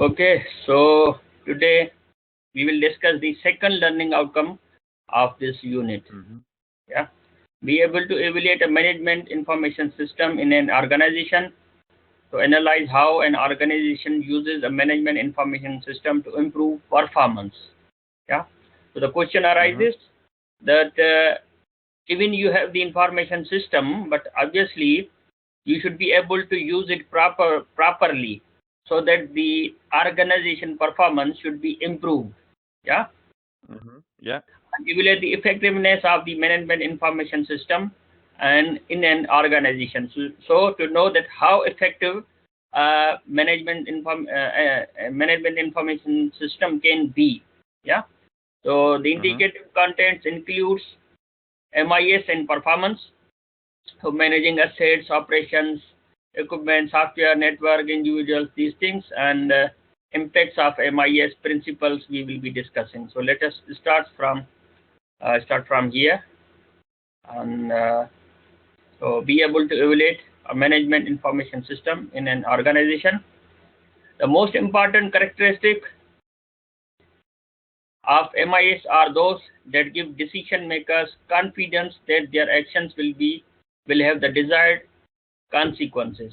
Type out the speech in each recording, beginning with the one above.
Okay, so today we will discuss the second learning outcome of this unit. Yeah, be able to evaluate a management information system in an organization to analyze how an organization uses a management information system to improve performance. Yeah, so the question arises that even you have the information system, but obviously you should be able to use it properly so that the organization performance should be improved. Yeah. Yeah. Evaluate the effectiveness of the management information system and in an organization. So to know that how effective management information system can be. Yeah. So the indicative contents includes MIS and performance, so managing assets, operations, equipment, software, network, individuals, these things, and impacts of MIS principles we will be discussing. So let us start from here, and so be able to evaluate a management information system in an organization. The most important characteristic of MIS are those that give decision makers confidence that their actions will have the desired consequences.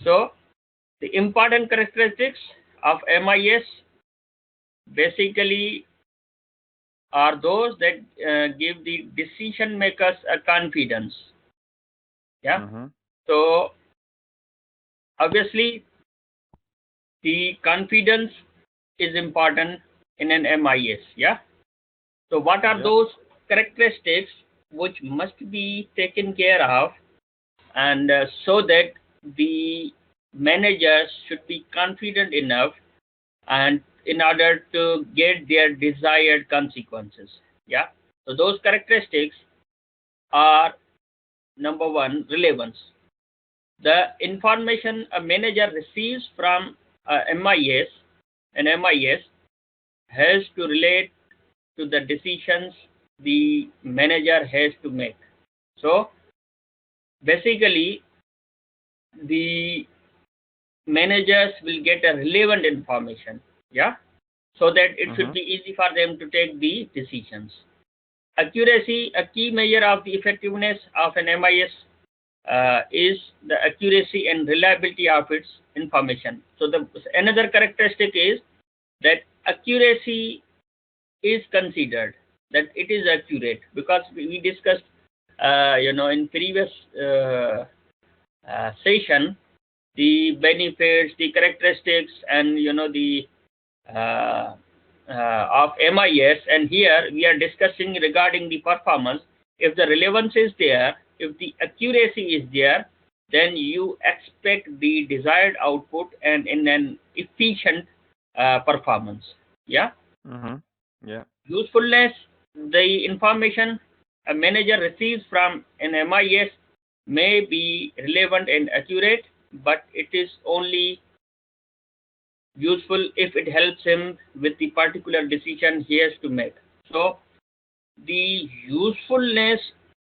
So the important characteristics of MIS basically are those that give the decision makers a confidence. Yeah. So obviously the confidence is important in an MIS. Yeah. So what are those characteristics which must be taken care of, and so that the managers should be confident enough and in order to get their desired consequences. Yeah. So those characteristics are: number one, relevance. The information a manager receives from an MIS has to relate to the decisions the manager has to make. So basically the managers will get a relevant information, yeah, so that it should be easy for them to take the decisions. Accuracy, a key measure of the effectiveness of an MIS is the accuracy and reliability of its information. So another characteristic is that accuracy is considered, that it is accurate, because we discussed in previous session the benefits, the characteristics, and the of MIS, and here we are discussing regarding the performance. If the relevance is there, if the accuracy is there, then you expect the desired output and in an efficient performance. Yeah. Yeah. Usefulness, the information a manager receives from an MIS may be relevant and accurate, but it is only useful if it helps him with the particular decision he has to make. So the usefulness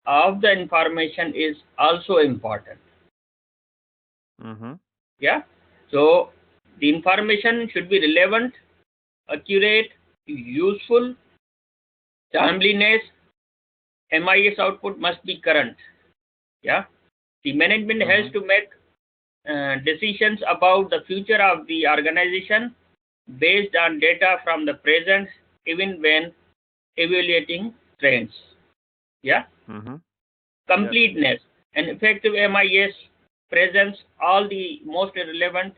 of the information is also important. Yeah. So the information should be relevant, accurate, useful, timeliness. MIS output must be current. Yeah. The management has to make decisions about the future of the organization based on data from the present, even when evaluating trends. Yeah. Completeness. An effective MIS presents all the most relevant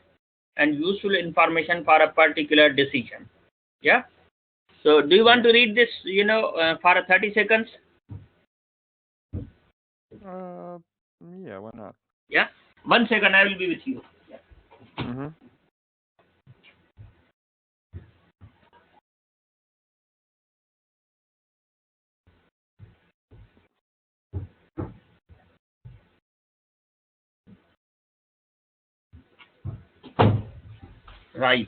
and useful information for a particular decision. Yeah. So do you want to read this for 30 seconds? Yeah, why not? Yeah. 1 second, I will be with you. Yeah. Right.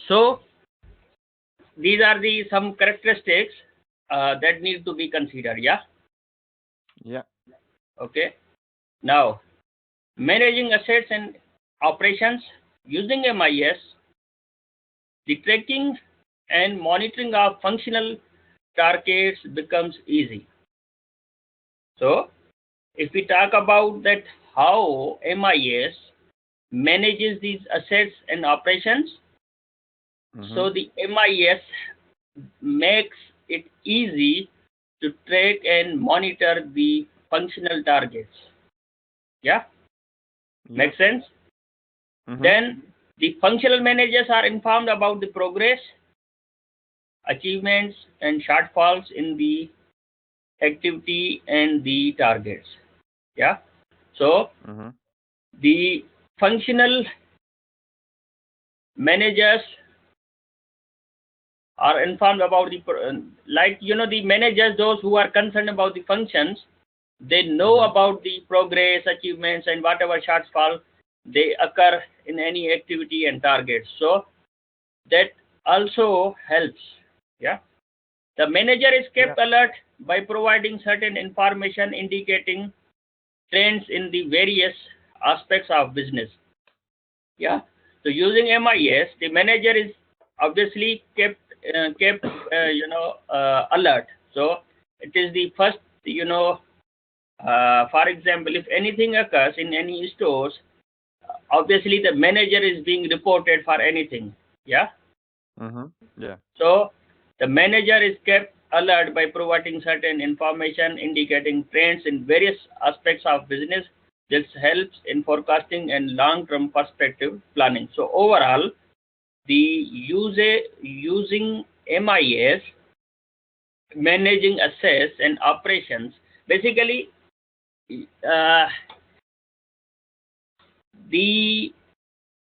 So these are the some characteristics that need to be considered. Yeah. Yeah. Okay. Now, managing assets and operations using MIS the tracking and monitoring of functional targets becomes easy. So if we talk about that how MIS manages these assets and operations, so the MIS makes it easy to track and monitor the functional targets. Yeah? Make sense? Then the functional managers are informed about the progress, achievements, and shortfalls in the activity and the targets. Yeah. So the functional managers are informed about the the managers, those who are concerned about the functions, they know about the progress, achievements, and whatever shortfall they occur in any activity and targets. So that also helps. Yeah. The manager is kept alert by providing certain information indicating trends in the various aspects of business. Yeah. So using MIS, the manager is obviously kept alert. So it is the first, for example, if anything occurs in any stores, obviously the manager is being reported for anything. Yeah. Yeah. So the manager is kept alert by providing certain information indicating trends in various aspects of business. This helps in forecasting and long-term perspective planning. So overall, the using MIS, managing assets and operations, basically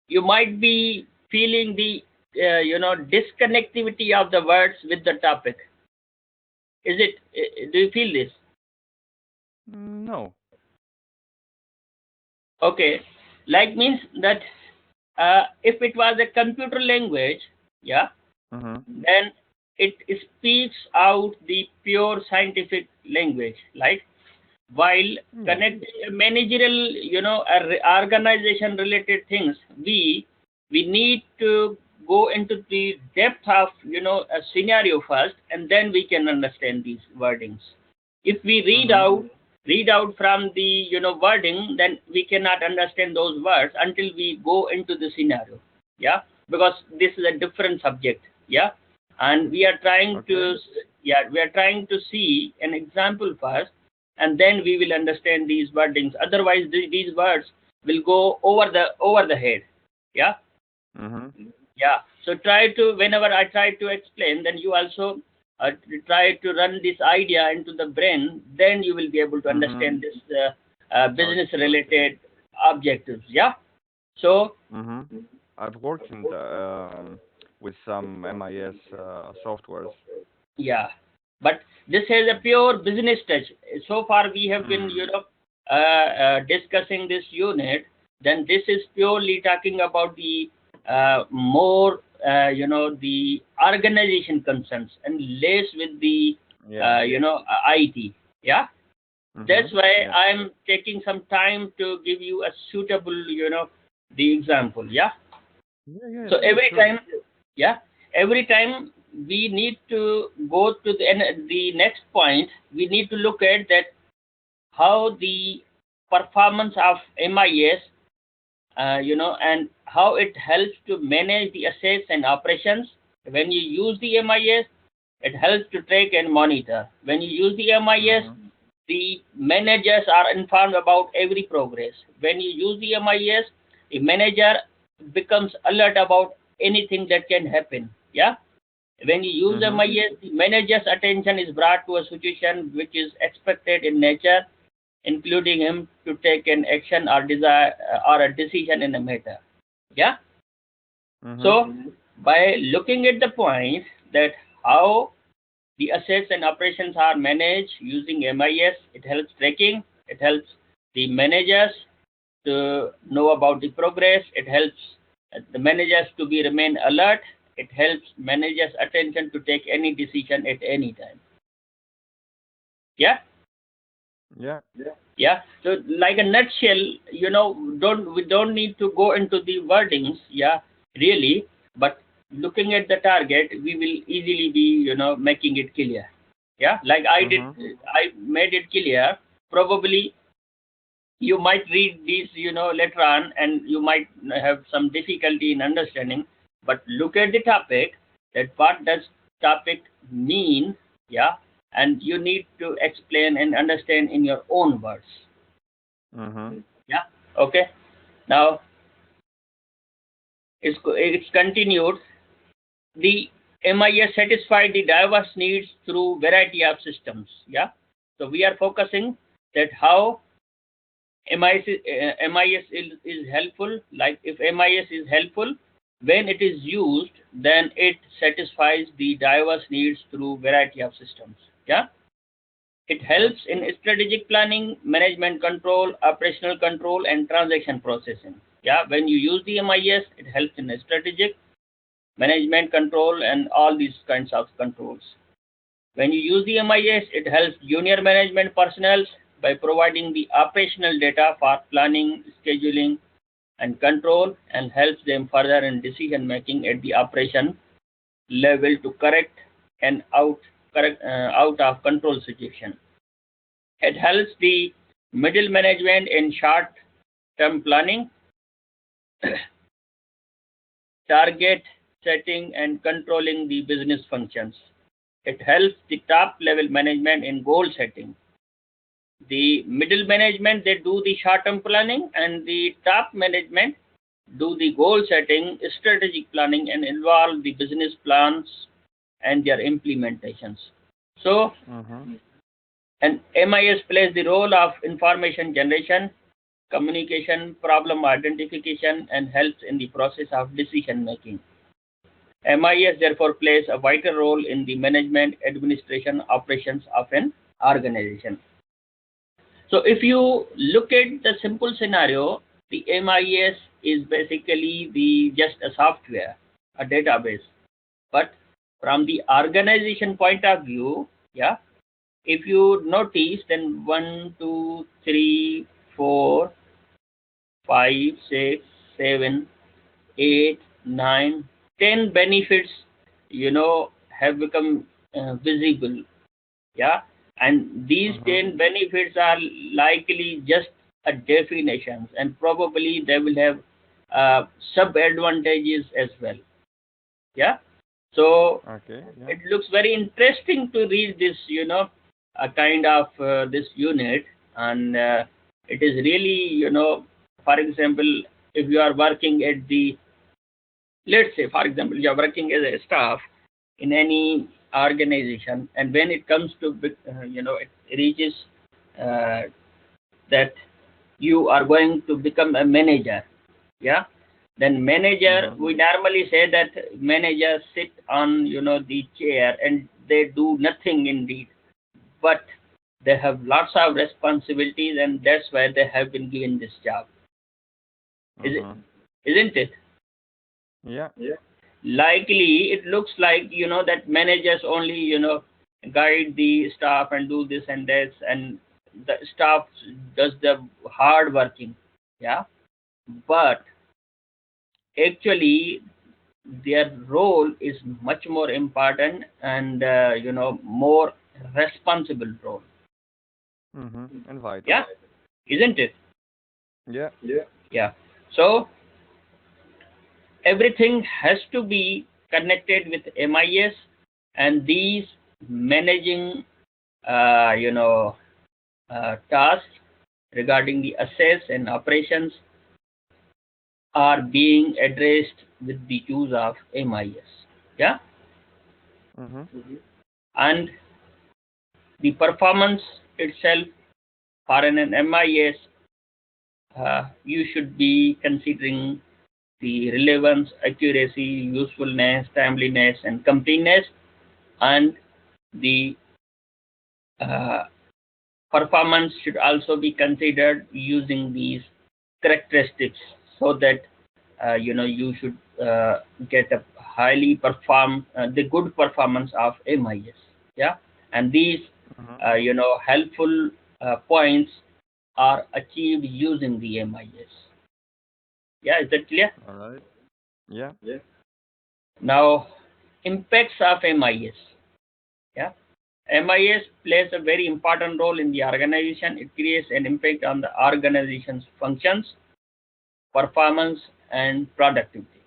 you might be feeling the disconnectivity of the words with the topic. Is it? Do you feel this? No. Okay, like means that if it was a computer language, yeah, then it speaks out the pure scientific language. Like while connecting managerial, organization related things, we need to go into the depth of a scenario first, and then we can understand these wordings. If we read out from the wording, then we cannot understand those words until we go into the scenario. Yeah, because this is a different subject. Yeah, and we are trying to see an example first, and then we will understand these wordings. Otherwise these words will go over the head. Yeah. Yeah. So whenever I try to explain, then you also try to run this idea into the brain, then you will be able to understand this business related objectives. Yeah. So I've worked with some MIS softwares. Yeah, but this has a pure business touch. So far we have been discussing this unit, then this is purely talking about the more the organization concerns and less with the IT. Yeah. That's why I'm taking some time to give you a suitable the example. Yeah. So every time we need to go to the next point, we need to look at that how the performance of MIS, and how it helps to manage the assets and operations. When you use the MIS, it helps to track and monitor. When you use the MIS, the managers are informed about every progress. When you use the MIS, the manager becomes alert about anything that can happen. Yeah. When you use MIS, the manager's attention is brought to a situation which is expected in nature, including him to take an action or a decision in a matter. Yeah. So by looking at the point that how the assets and operations are managed using MIS, it helps tracking, it helps the managers to know about the progress, it helps the managers to remain alert, it helps managers' attention to take any decision at any time. Yeah. Yeah. So like a nutshell, we don't need to go into the wordings. Yeah, really. But looking at the target, we will easily be, making it clear. Yeah, like I did, I made it clear. Probably you might read these, later on, and you might have some difficulty in understanding. But look at the topic, that what does topic mean, yeah, and you need to explain and understand in your own words. Yeah, okay. Now it's continued. The MIS satisfy the diverse needs through variety of systems. Yeah, so we are focusing that how MIS is helpful. Like if MIS is helpful, when it is used, then it satisfies the diverse needs through variety of systems. Yeah, it helps in strategic planning, management control, operational control, and transaction processing. Yeah, when you use the MIS, it helps in strategic management control and all these kinds of controls. When you use the MIS, it helps junior management personnel by providing the operational data for planning, scheduling, and control, and helps them further in decision making at the operation level to correct and out of control situation. It helps the middle management in short term planning, target setting, and controlling the business functions. It helps the top level management in goal setting. The middle management, they do the short term planning, and the top management do the goal setting, strategic planning, and involve the business plans and their implementations. So, and MIS plays the role of information generation, communication, problem identification, and helps in the process of decision making. MIS therefore plays a vital role in the management, administration, operations of an organization. So if you look at the simple scenario, the MIS is basically the just a software, a database. But from the organization point of view, yeah, if you notice, then 1, 2, 3, 4, 5, 6, 7, 8, 9, 10 benefits, have become visible. Yeah, and these 10 benefits are likely just a definitions, and probably they will have sub advantages as well. Yeah, so it looks very interesting to read this, a kind of this unit, and it is really, for example, if you are working at the, let's say, for example, you are working as a staff in any organization, and when it comes to, it reaches that you are going to become a manager. Yeah, then manager, we normally say that managers sit on, the chair, and they do nothing indeed, but they have lots of responsibilities, and that's why they have been given this job. Isn't it? Yeah. Likely it looks like, that managers only, guide the staff and do this and that, and the staff does the hard working. Yeah, but actually their role is much more important, and more responsible role. And vital. Yeah, isn't it? Yeah, so everything has to be connected with MIS, and these managing tasks regarding the assets and operations are being addressed with the use of MIS. Yeah, and the performance itself for an MIS, you should be considering the relevance, accuracy, usefulness, timeliness, and completeness, and the performance should also be considered using these characteristics, so that you should get a highly the good performance of MIS. Yeah, and these helpful points are achieved using the MIS. Yeah, is that clear? All right. Yeah. Now, impacts of MIS. Yeah, MIS plays a very important role in the organization. It creates an impact on the organization's functions, performance, and productivity.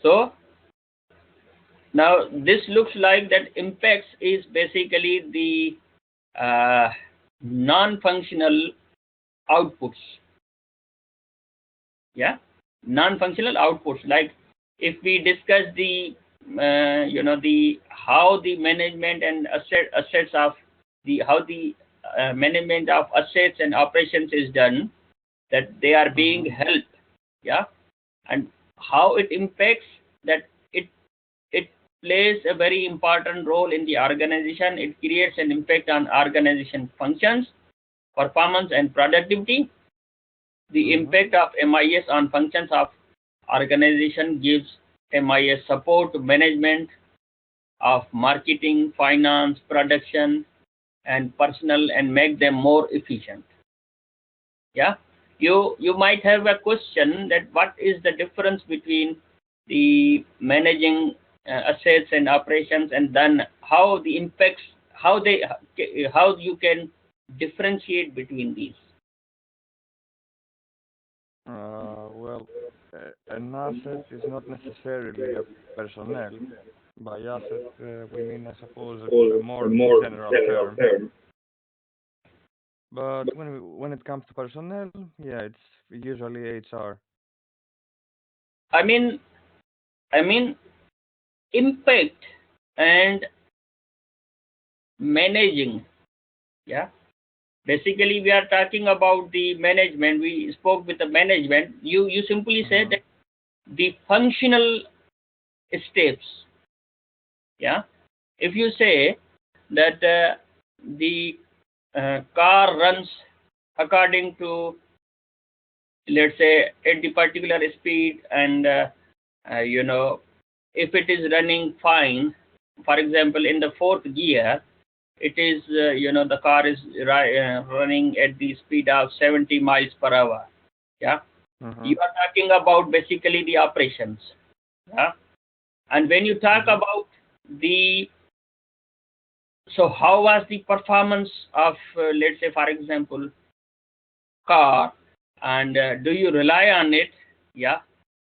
So now this looks like that impacts is basically the non-functional outputs. Yeah, non-functional outputs. Like if we discuss the the how the management and assets of the how the management of assets and operations is done, that they are being held. Yeah, and how it impacts that it plays a very important role in the organization. It creates an impact on organization functions, performance, and productivity. The impact of MIS on functions of organization gives MIS support to management of marketing, finance, production, and personnel, and make them more efficient. Yeah, you might have a question that what is the difference between the managing assets and operations, and then how the impacts, how you can differentiate between these. Well, an asset is not necessarily a personnel. By asset, we mean, I suppose, a more general term. But when it comes to personnel, yeah, it's usually HR. I mean, impact and managing. Yeah, basically we are talking about the management. We spoke with the management. You simply said that the functional steps. Yeah, if you say that the car runs according to, let's say, at the particular speed, and if it is running fine, for example, in the fourth gear, it is the car is running at the speed of 70 miles per hour. Yeah, you are talking about basically the operations. Yeah, and when you talk about the, so how was the performance of let's say, for example, car, and do you rely on it? Yeah,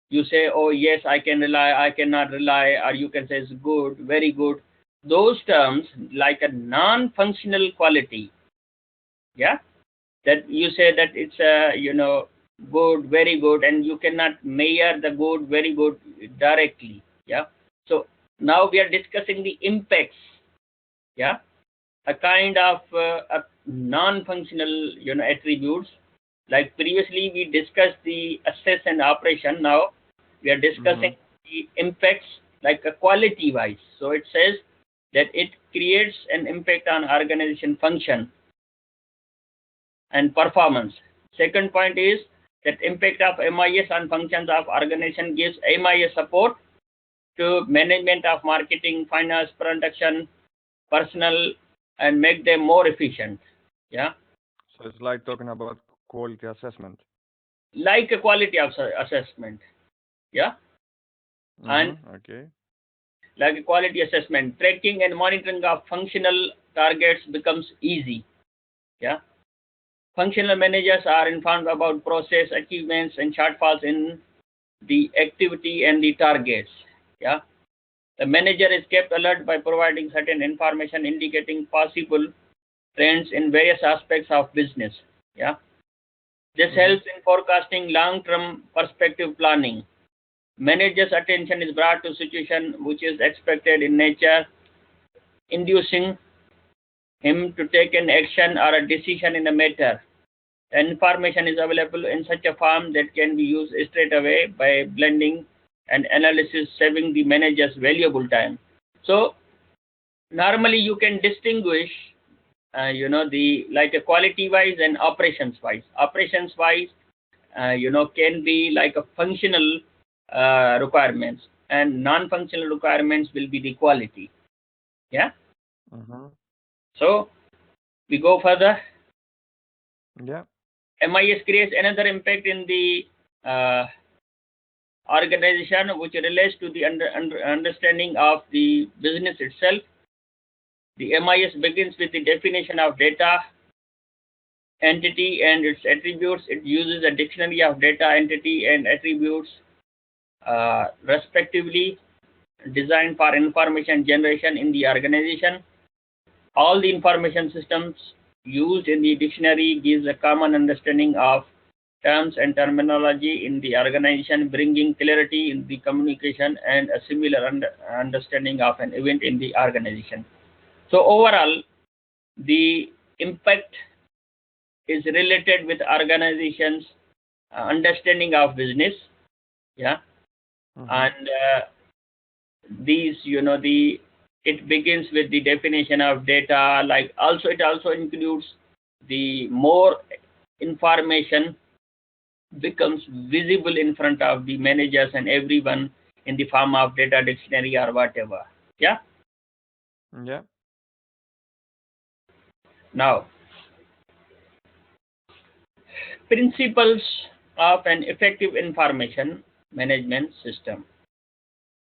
you say, oh yes, I can rely, I cannot rely, or you can say it's good, very good. Those terms like a non-functional quality. Yeah, that you say that it's a good, very good, and you cannot measure the good, very good directly. Yeah, so now we are discussing the impacts. Yeah, a kind of a non-functional attributes. Like previously we discussed the assets and operation. Now we are discussing the impacts, like a quality wise. So it says that it creates an impact on organization function and performance. Second point is that impact of MIS on functions of organization gives MIS support to management of marketing, finance, production, personnel, and make them more efficient. Yeah, So it's like talking about quality assessment. like a quality of assessment. Yeah, and Okay. like a quality assessment, tracking and monitoring of functional targets becomes easy. Yeah, functional managers are informed about process achievements and shortfalls in the activity and the targets. Yeah, the manager is kept alert by providing certain information indicating possible trends in various aspects of business. Yeah, this helps in forecasting long-term perspective planning. Manager's attention is brought to situation which is expected in nature, inducing him to take an action or a decision in a matter. The information is available in such a form that can be used straight away by blending and analysis, saving the manager's valuable time. So normally you can distinguish the, like a quality wise and operations wise. Operations wise can be like a functional requirements, and non-functional requirements will be the quality. Yeah. So we go further. Yeah. MIS creates another impact in the organization, which relates to the understanding of the business itself. The MIS begins with the definition of data, entity, and its attributes. It uses a dictionary of data, entity, and attributes, respectively, designed for information generation in the organization. All the information systems used in the dictionary gives a common understanding of terms and terminology in the organization, bringing clarity in the communication and a similar understanding of an event in the organization. So overall, the impact is related with organizations' understanding of business, yeah, and these, it begins with the definition of data. Like it also includes the more information becomes visible in front of the managers and everyone in the form of data dictionary or whatever. Yeah. Yeah. Now, principles of an effective information management system.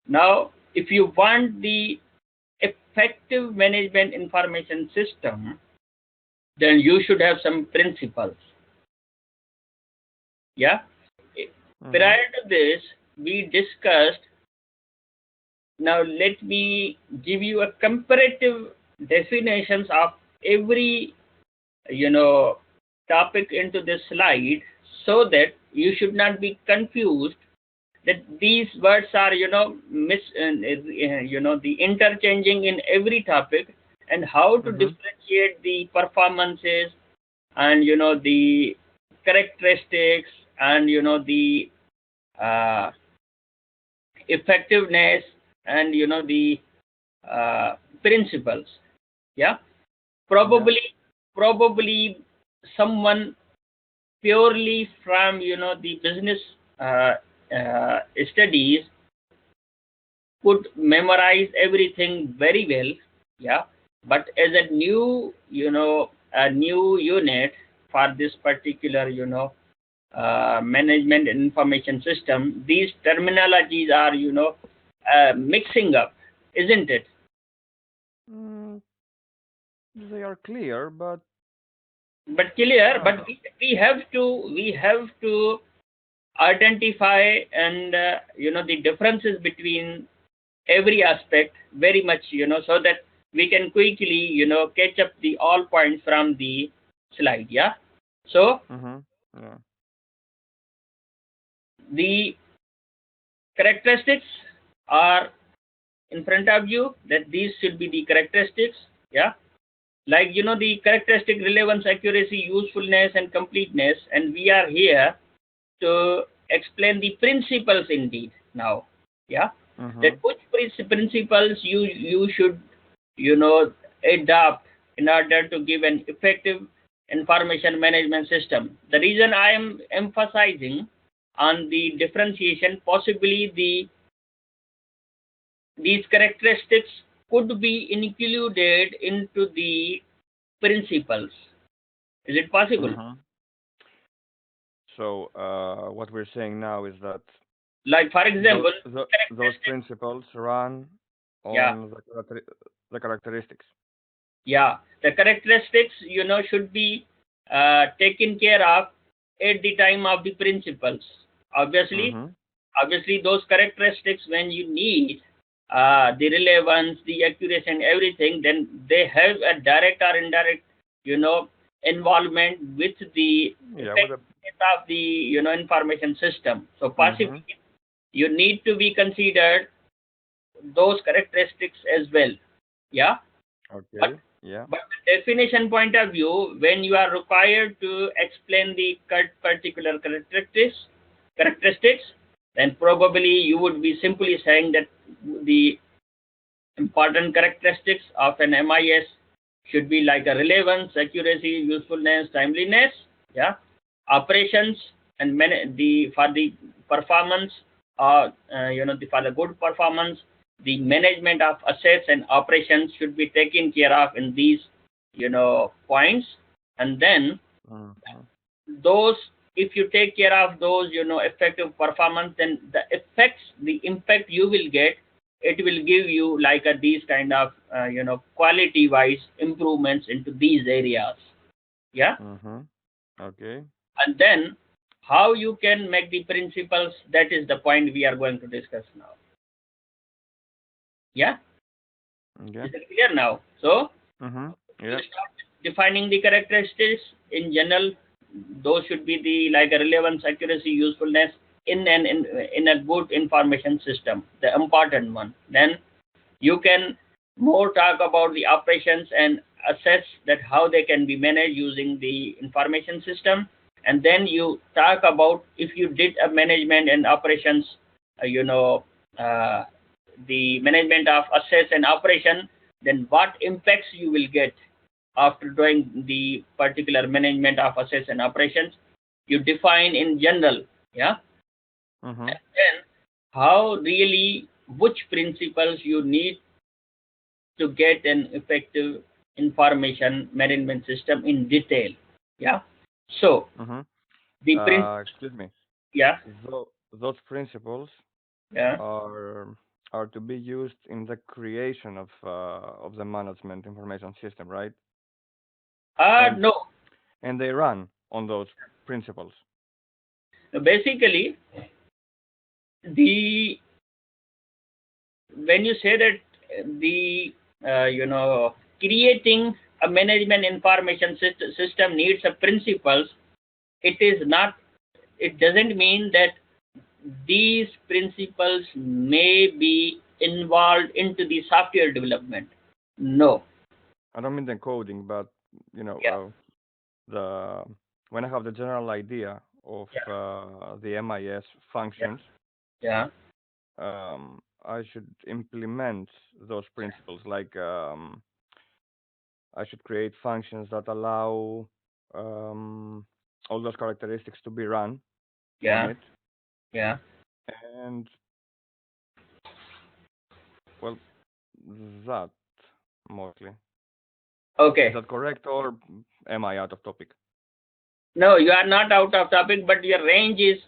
Now, if you want the effective management information system, then you should have some principles. Yeah. Prior to this, we discussed. Now, let me give you a comparative definitions of every, topic into this slide, so that you should not be confused that these words are, the interchanging in every topic, and how to differentiate the performances and, the characteristics and, the effectiveness and, the principles. Yeah. Probably someone purely from, the business studies could memorize everything very well. Yeah. But as a new, a new unit for this particular, management and information system, these terminologies are, mixing up, isn't it? They are clear, but clear. But we have to identify and, the differences between every aspect very much, so that we can quickly, catch up the all points from the slide. Yeah. So yeah. The characteristics are in front of you, that these should be the characteristics. Yeah. Like, the characteristic: relevance, accuracy, usefulness, and completeness. And we are here to explain the principles indeed now. Yeah. That which principles you should, adopt in order to give an effective information management system. The reason I am emphasizing on the differentiation, possibly these characteristics could be included into the principles. Is it possible? So what we're saying now is that, like, for example, those principles run on the characteristics. Yeah, the characteristics, should be taken care of at the time of the principles. Obviously, those characteristics, when you need the relevance, the accuracy, and everything, then they have a direct or indirect, involvement with the effectiveness of the, information system. So possibly you need to be considered those characteristics as well. Yeah. Okay. But the definition point of view, when you are required to explain the particular characteristics, then probably you would be simply saying that the important characteristics of an MIS should be like a relevance, accuracy, usefulness, timeliness. Yeah. Operations and for the performance, for the good performance, the management of assets and operations should be taken care of in these, points. And then those if you take care of those, effective performance, then the impact you will get, it will give you like these kind of, quality wise improvements into these areas. Yeah. Okay. And then how you can make the principles, that is the point we are going to discuss now. Yeah. Yeah. Is it clear now? So Yeah. start defining the characteristics in general. Those should be the like a relevance, accuracy, usefulness in a good information system, the important one. Then you can more talk about the operations and assess that how they can be managed using the information system. And then you talk about if you did a management and operations, uh, the management of assets and operation, then what impacts you will get after doing the particular management of assets and operations. You define in general. Yeah. And then how really, which principles you need to get an effective information management system in detail. Yeah. So the Excuse me. yeah. Those principles Yeah. are to be used in the creation of the management information system, right? And No. and they run on those principles. Basically, the when you say that the creating a management information system needs a principles, it is not. It doesn't mean that these principles may be involved into the software development. No. I don't mean the coding, but Yeah. the when I have the general idea of Yeah. the MIS functions, Yeah. I should implement those principles. Like I should create functions that allow all those characteristics to be run on Yeah. it, Yeah. and well, that mostly. Is Okay. that correct, or am I out of topic? No, you are not out of topic, but your range is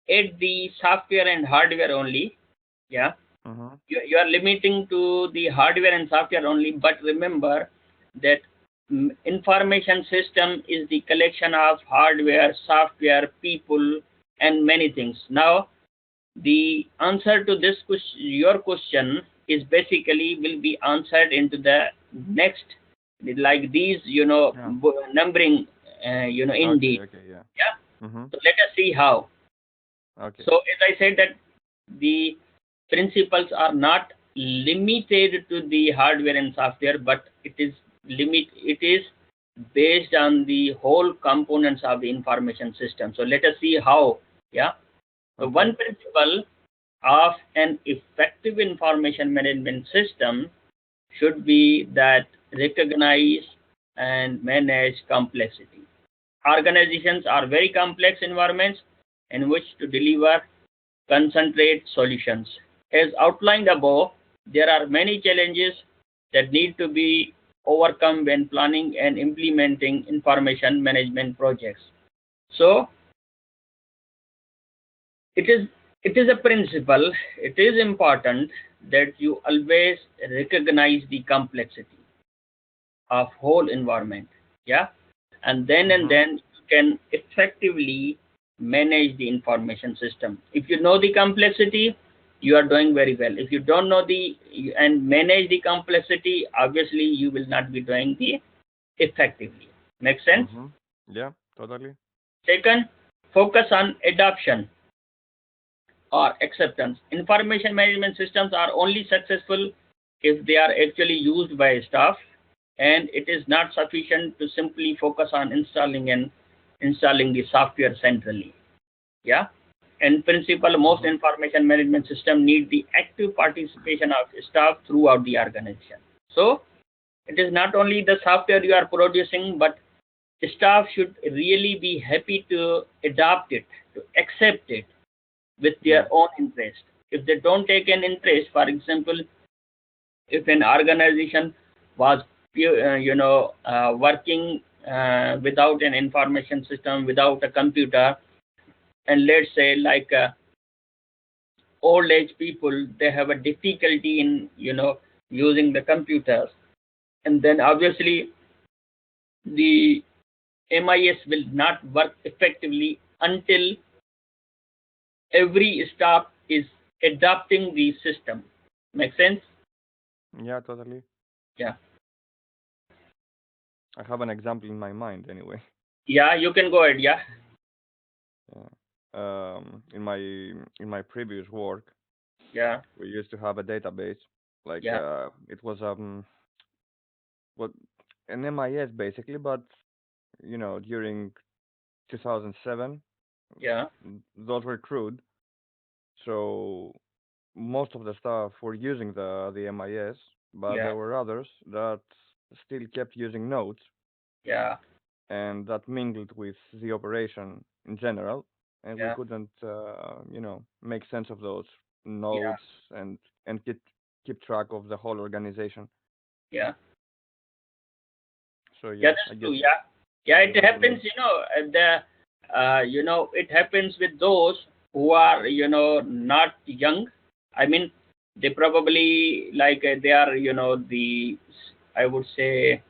at the software and hardware only. Yeah. You are limiting to the hardware and software only, but remember that information system is the collection of hardware, software, people, and many things. Now, the answer to this question, your question, is basically will be answered into the next, like these, Yeah. numbering, indeed. Okay. Yeah. Yeah. So let us see how. Okay. So as I said that the principles are not limited to the hardware and software, but it is based on the whole components of the information system. So let us see how. Yeah. So Okay. one principle of an effective information management system should be that recognize and manage complexity. Organizations are very complex environments in which to deliver concentrate solutions. As outlined above, there are many challenges that need to be overcome when planning and implementing information management projects. So it is a principle, it is important that you always recognize the complexity of whole environment. Yeah. And then you can effectively manage the information system. If you know the complexity, you are doing very well. If you don't know and manage the complexity, obviously you will not be doing the effectively. Make sense? Yeah, totally. Second, focus on adoption or acceptance. Information management systems are only successful if they are actually used by staff, and it is not sufficient to simply focus on installing the software centrally. Yeah. In principle, most information management systems need the active participation of staff throughout the organization. So it is not only the software you are producing, but staff should really be happy to adopt it, to accept it with their own interest. If they don't take an interest, for example, if an organization was working without an information system, without a computer, and let's say like old age people, they have a difficulty in using the computers, and then obviously the MIS will not work effectively until every staff is adopting the system. Make sense? Yeah, totally. Yeah. I have an example in my mind anyway. Yeah, you can go ahead. Yeah. Yeah. In my previous work, Yeah. we used to have a database, like Yeah. it was what an MIS basically, but during 2007, Yeah. those were crude, so most of the staff were using the MIS, but Yeah. there were others that still kept using notes, Yeah. and that mingled with the operation in general, and we Yeah. couldn't make sense of those Yeah. notes and keep track of the whole organization. Yeah. So Yeah, yeah, I that's true. get Yeah. Yeah, I it get what you happens, mean. it happens with those who are, not young. I mean, they probably like they are, I would say,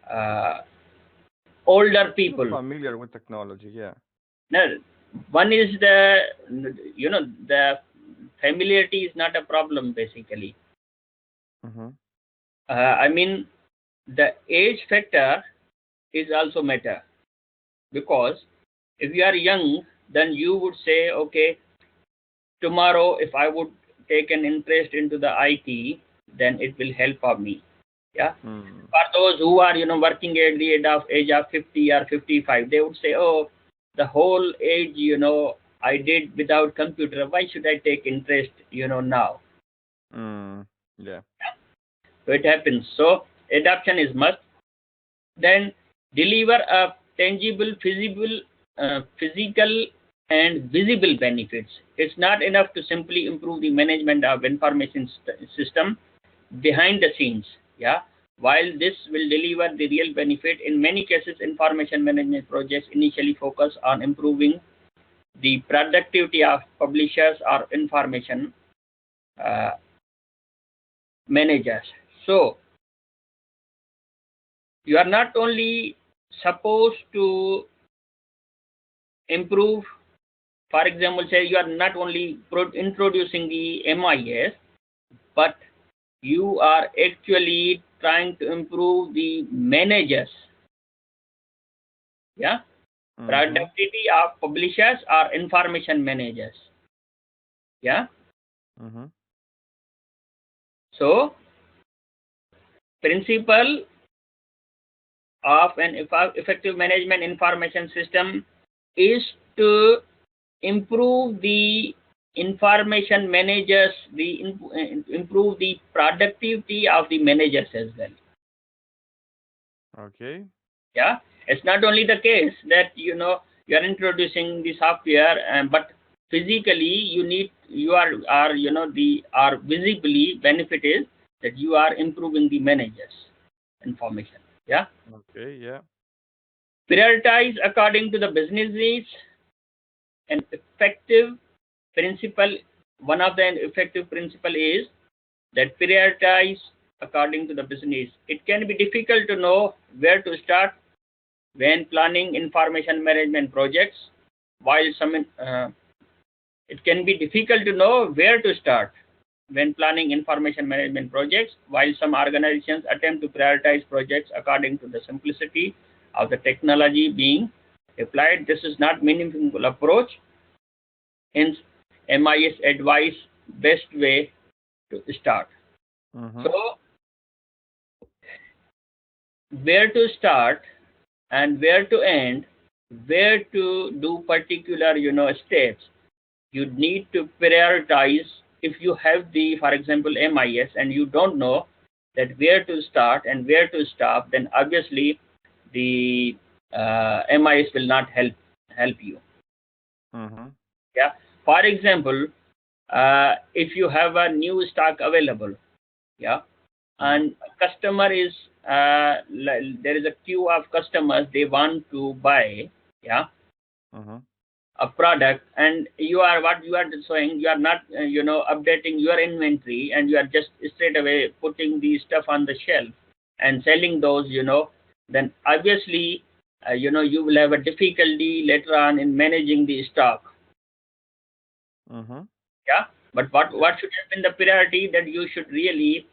uh, older Not people. familiar with technology, yeah. Now, one is the familiarity is not a problem basically. Mhm. I mean, the age factor is also matter, because if you are young, then you would say, okay, tomorrow if I would take an interest into the IT, then it will help for me. Yeah. Mm. For those who are working at the age of 50 or 55, they would say, oh, the whole age I did without computer, why should I take interest now? Mm. Yeah. So it happens. So adoption is must. Then deliver a tangible, physical and visible benefits. It's not enough to simply improve the management of information system behind the scenes. Yeah. While this will deliver the real benefit, in many cases, information management projects initially focus on improving the productivity of publishers or information uh, managers. So you are not only supposed to improve. For example, say you are not only introducing the MIS, but you are actually trying to improve the managers. Yeah, Mhm. productivity of publishers or information managers. Yeah, Mhm. so principle of an effective management information system is to improve the information managers, improve the productivity of the managers as well. Okay. Yeah, it's not only the case that you are introducing the software, but physically you are the are visibly benefit is that you are improving the managers information. Yeah, Okay. Yeah. prioritize according to the business needs. An effective principle, one of the effective principle is that prioritize according to the business. It can be difficult to know where to start when planning information management projects, while it can be difficult to know where to start when planning information management projects, while some organizations attempt to prioritize projects according to the simplicity of the technology being applied. This is not meaningful approach. Hence, MIS advise best way to start. So, Mhm. where to start and where to end, where to do particular steps, you need to prioritize. If you have the, for example, MIS, and you don't know that where to start and where to stop, then obviously the MIS will not help you. Mhm. Yeah. For example, if you have a new stock available, yeah, and customer is there is a queue of customers, they want to buy, yeah, a product, and you are what you are showing, you are not updating your inventory, and you are just straight away putting the stuff on the shelf and selling those, then obviously you will have a difficulty later on in managing the stock. Yeah, but what should have been the priority, that you should really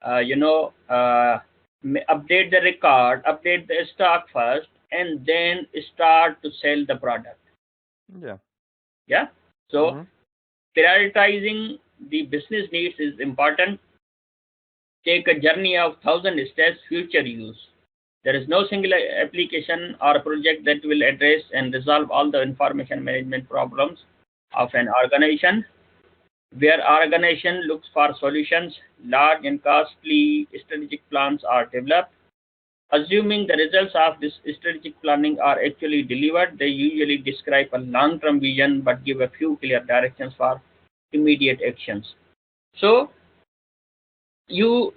update the record, update the stock first, and then start to sell the product. Yeah. So prioritizing the business needs is important. Take a journey of 1,000 steps, future use. There is no single application or project that will address and resolve all the information management problems of an organization. Where organization looks for solutions, large and costly strategic plans are developed. Assuming the results of this strategic planning are actually delivered, they usually describe a long-term vision but give a few clear directions for immediate actions. So you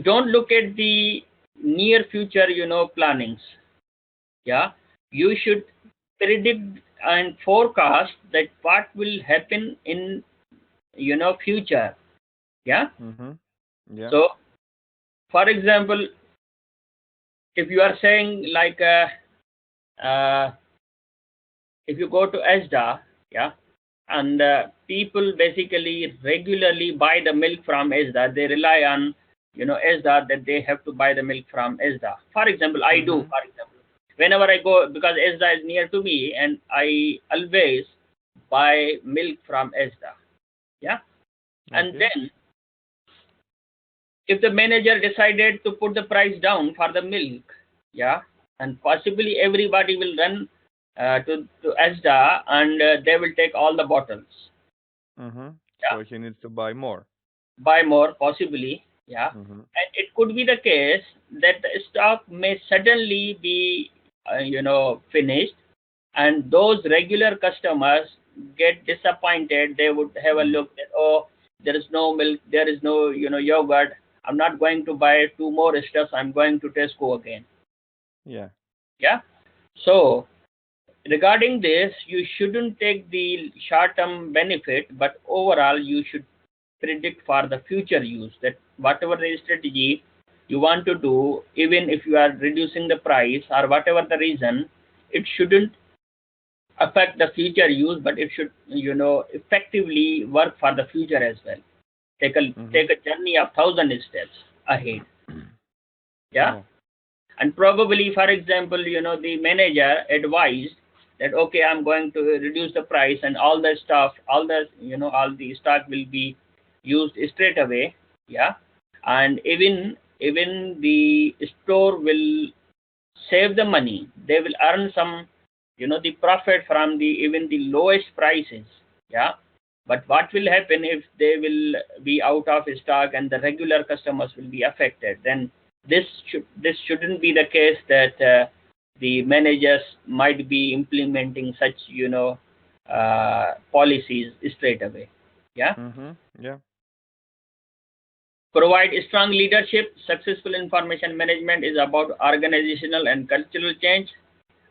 don't look at the near future, plannings. Yeah, you should predict and forecast that what will happen in future. Yeah. So for example, if you are saying like if you go to ASDA, yeah, and people basically regularly buy the milk from ASDA, they rely on ASDA, that they have to buy the milk from ASDA. For example, I do, for example, whenever I go, because ASDA is near to me, and I always buy milk from ASDA. Yeah. And then if the manager decided to put the price down for the milk, yeah, and possibly everybody will run to ASDA, and they will take all the bottles. Yeah. So he needs to buy more. Buy more, possibly, yeah. And it could be the case that the stock may suddenly be, finished, and those regular customers get disappointed. They would have a look that, oh, there is no milk, there is no, yogurt. I'm not going to buy 2 more stuff. I'm going to Tesco again. Yeah. Yeah. So regarding this, you shouldn't take the short-term benefit, but overall you should predict for the future use, that whatever the strategy you want to do, even if you are reducing the price or whatever the reason, it shouldn't affect the future use, but it should effectively work for the future as well. Take a journey of 1,000 steps ahead. Yeah. And probably, for example, the manager advised that, okay, I'm going to reduce the price, and all the stuff, all the stock will be used straight away. Yeah. And even the store will save the money. They will earn some the profit from the even the lowest prices. Yeah. But what will happen if they will be out of stock and the regular customers will be affected? Then this shouldn't be the case, that the managers might be implementing such policies straight away. Yeah. Yeah. Provide strong leadership. Successful information management is about organizational and cultural change,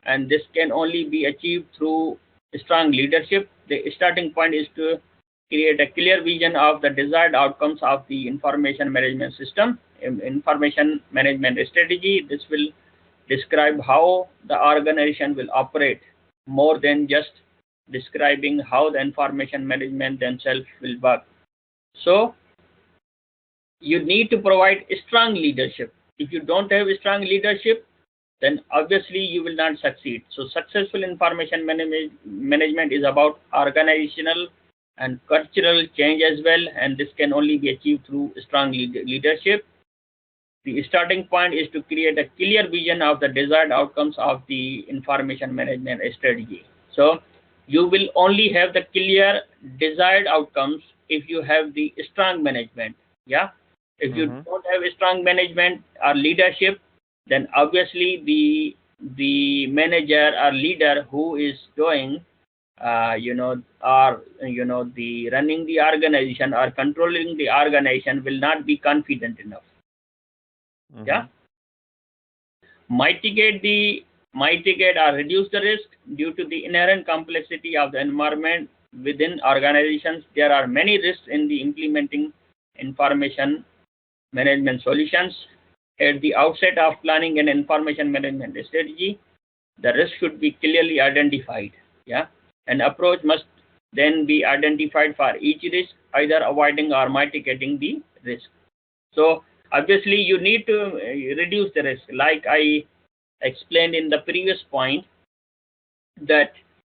and this can only be achieved through strong leadership. The starting point is to create a clear vision of the desired outcomes of the information management system, information management strategy. This will describe how the organization will operate, more than just describing how the information management themselves will work. So you need to provide strong leadership. If you don't have strong leadership, then obviously you will not succeed. So successful information management is about organizational and cultural change as well, and this can only be achieved through strong leadership. The starting point is to create a clear vision of the desired outcomes of the information management strategy. So you will only have the clear desired outcomes if you have the strong management. Yeah. If you don't have a strong management or leadership, then obviously the manager or leader who is doing the running the organization or controlling the organization will not be confident enough. Yeah. Mitigate or reduce the risk due to the inherent complexity of the environment within organizations. There are many risks in the implementing information management solutions. At the outset of planning an information management strategy, the risk should be clearly identified. Yeah, an approach must then be identified for each risk, either avoiding or mitigating the risk. So obviously you need to reduce the risk, like I explained in the previous point, that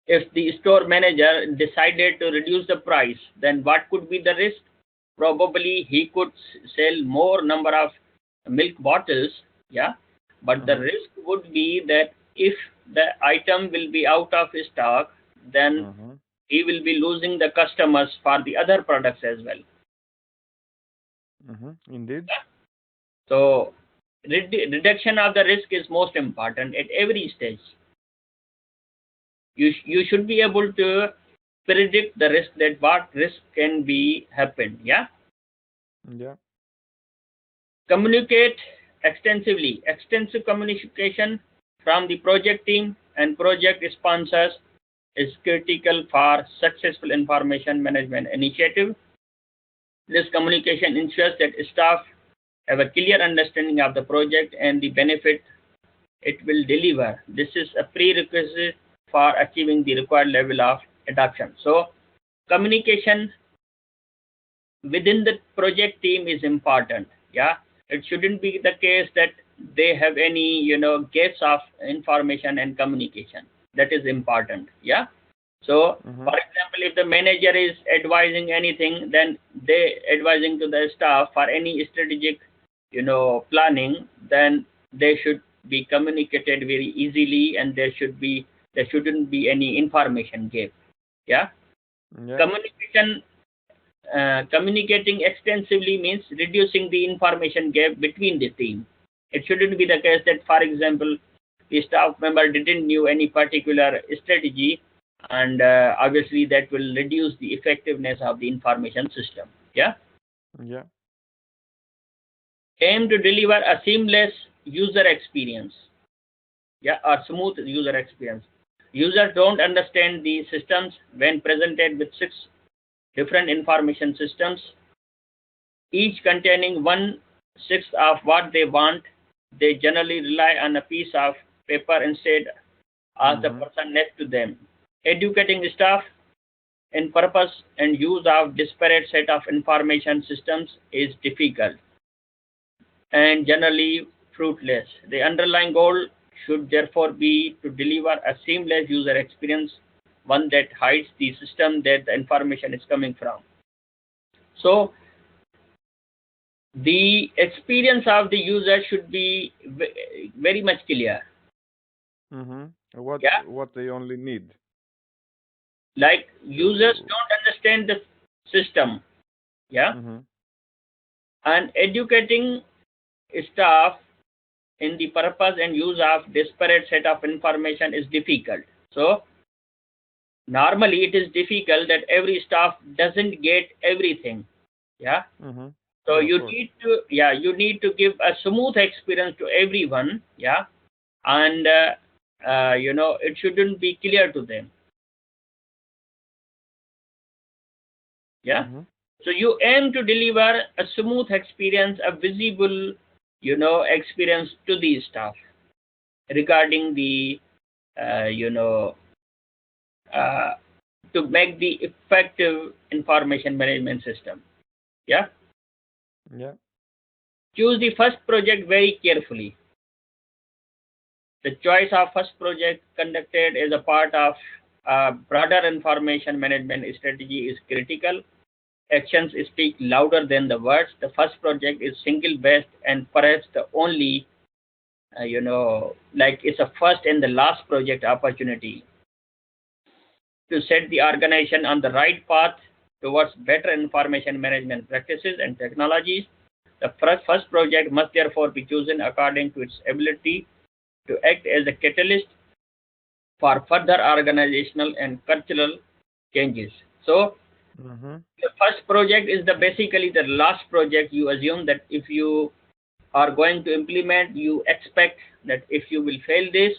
if the store manager decided to reduce the price, then what could be the risk? Probably he could sell more number of milk bottles. Yeah, but the risk would be that if the item will be out of stock, then he will be losing the customers for the other products as well. Indeed. So reduction of the risk is most important at every stage. You should be able to predict the risk, that what risk can be happened. Yeah. Communicate extensively. Extensive communication from the project team and project sponsors is critical for successful information management initiative. This communication ensures that staff have a clear understanding of the project and the benefit it will deliver. This is a prerequisite for achieving the required level of adoption. So communication within the project team is important. Yeah, it shouldn't be the case that they have any gaps of information and communication. That is important. Yeah. So for example, if the manager is advising anything, then they advising to the staff for any strategic planning, then they should be communicated very easily, and there shouldn't be any information gap. Yeah. Communicating extensively means reducing the information gap between the team. It shouldn't be the case that, for example, the staff member didn't know any particular strategy, and obviously that will reduce the effectiveness of the information system. Yeah. Aim to deliver a seamless user experience. Yeah, or smooth user experience. Users don't understand the systems when presented with 6 different information systems, each containing 1/6 of what they want. They generally rely on a piece of paper instead of the person next to them. Educating staff in purpose and use of disparate set of information systems is difficult and generally fruitless. The underlying goal should therefore be to deliver a seamless user experience, one that hides the system that the information is coming from. So the experience of the user should be very much clear. What they only need. Like users don't understand the system. Yeah. And educating staff in the purpose and use of disparate set of information is difficult. So normally it is difficult that every staff doesn't get everything. Yeah. So you need to give a smooth experience to everyone. Yeah. And it shouldn't be clear to them. Yeah. So you aim to deliver a smooth experience, a visible experience to the staff regarding the to make the effective information management system. Yeah. Choose the first project very carefully. The choice of first project conducted as a part of a broader information management strategy is critical. Actions speak louder than the words. The first project is single best and perhaps the only it's a first and the last project opportunity to set the organization on the right path towards better information management practices and technologies. The first project must therefore be chosen according to its ability to act as a catalyst for further organizational and cultural changes. So the first project is basically the last project. You assume that if you are going to implement, you expect that if you will fail this,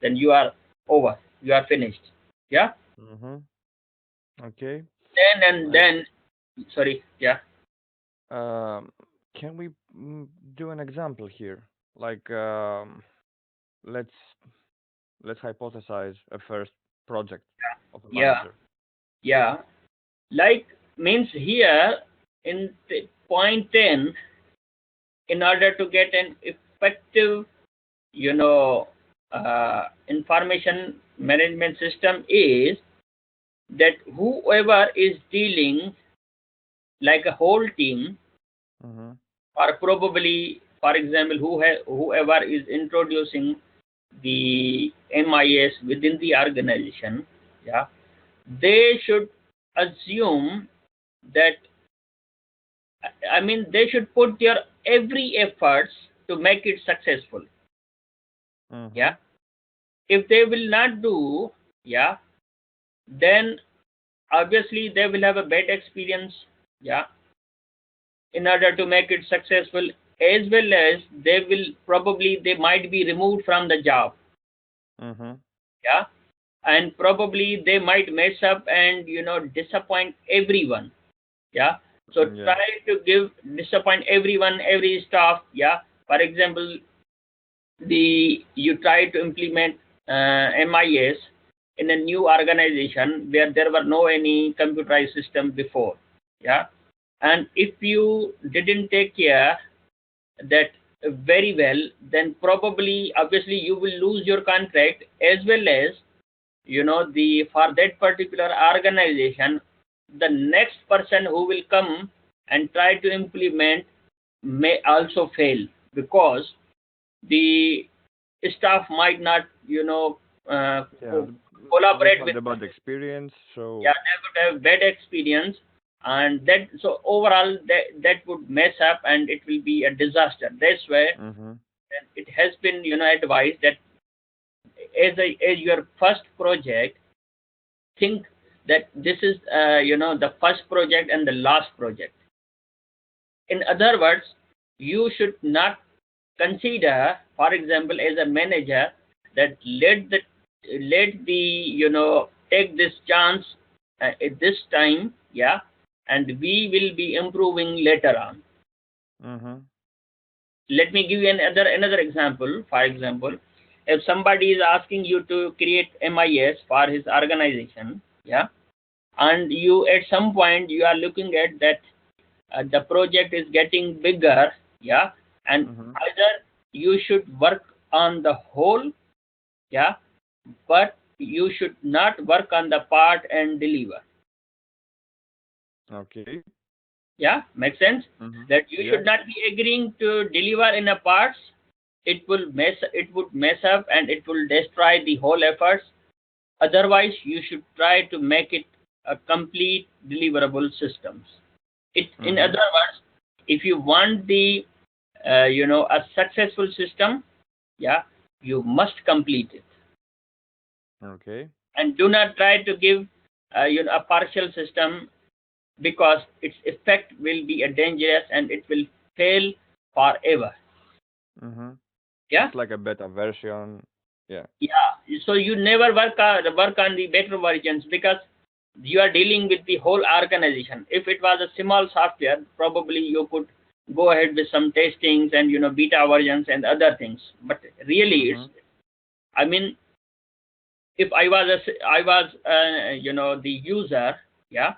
then you are over, you are finished. Yeah. Okay. Then sorry. Yeah. Can we do an example here? Like, let's hypothesize a first project of a Yeah. manager. Yeah. Like, means here in point 10, in order to get an effective, information management system, is that whoever is dealing, like a whole team, or probably, for example, whoever is introducing the MIS within the organization, yeah, they should assume that, I mean, they should put their every efforts to make it successful. Yeah. If they will not do, yeah, then obviously they will have a bad experience. Yeah. In order to make it successful, as well as they might be removed from the job. Yeah. And probably they might mess up and disappoint everyone. Yeah. So try to disappoint everyone, every staff. Yeah. For example, you try to implement MIS in a new organization where there were no any computerized system before. Yeah. And if you didn't take care that very well, then probably obviously you will lose your contract, as well as the for that particular organization, the next person who will come and try to implement may also fail, because the staff might not They collaborate have with. the bad experience, so Yeah, they would have bad experience, and that, so overall that would mess up and it will be a disaster. That's why it has been advised that as your first project, think that this is the first project and the last project. In other words, you should not consider, for example, as a manager, that let the take this chance at this time, yeah, and we will be improving later on. Let me give you another example. For example, if somebody is asking you to create MIS for his organization, yeah, and you at some point you are looking at that the project is getting bigger, yeah, and either you should work on the whole, yeah, but you should not work on the part and deliver. Okay. Yeah, makes sense. That you should not be agreeing to deliver in a parts. It would mess up and it will destroy the whole efforts. Otherwise, you should try to make it a complete deliverable systems. In other words, if you want the a successful system, yeah, you must complete it. Okay. And do not try to give a partial system, because its effect will be dangerous and it will fail forever. Yeah. It's like a beta version. Yeah. Yeah. So you never work on the better versions, because you are dealing with the whole organization. If it was a small software, probably you could go ahead with some testings and beta versions and other things. But really, I mean, if I was the user, yeah,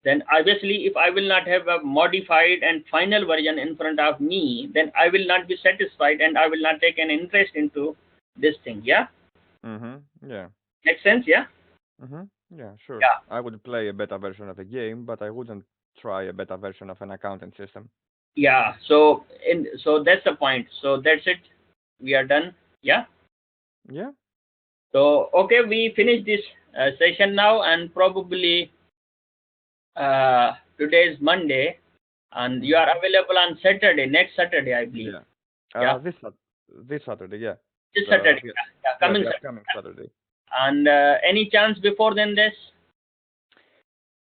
then obviously if I will not have a modified and final version in front of me, then I will not be satisfied and I will not take an interest into this thing. Yeah. Yeah. Makes sense. Yeah. Yeah, sure. Yeah. I would play a beta version of a game, but I wouldn't try a beta version of an accounting system. Yeah. So that's the point. So that's it. We are done. Yeah. Yeah. So okay, we finish this session now, and probably today is Monday, and you are available on Saturday, next Saturday, I believe. Yeah. This Saturday, yeah. This Saturday. Yeah, coming the Saturday. upcoming Saturday. And any chance before then this?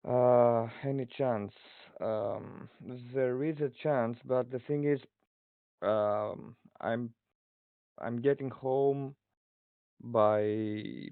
Any chance? There is a chance, but the thing is, I'm getting home by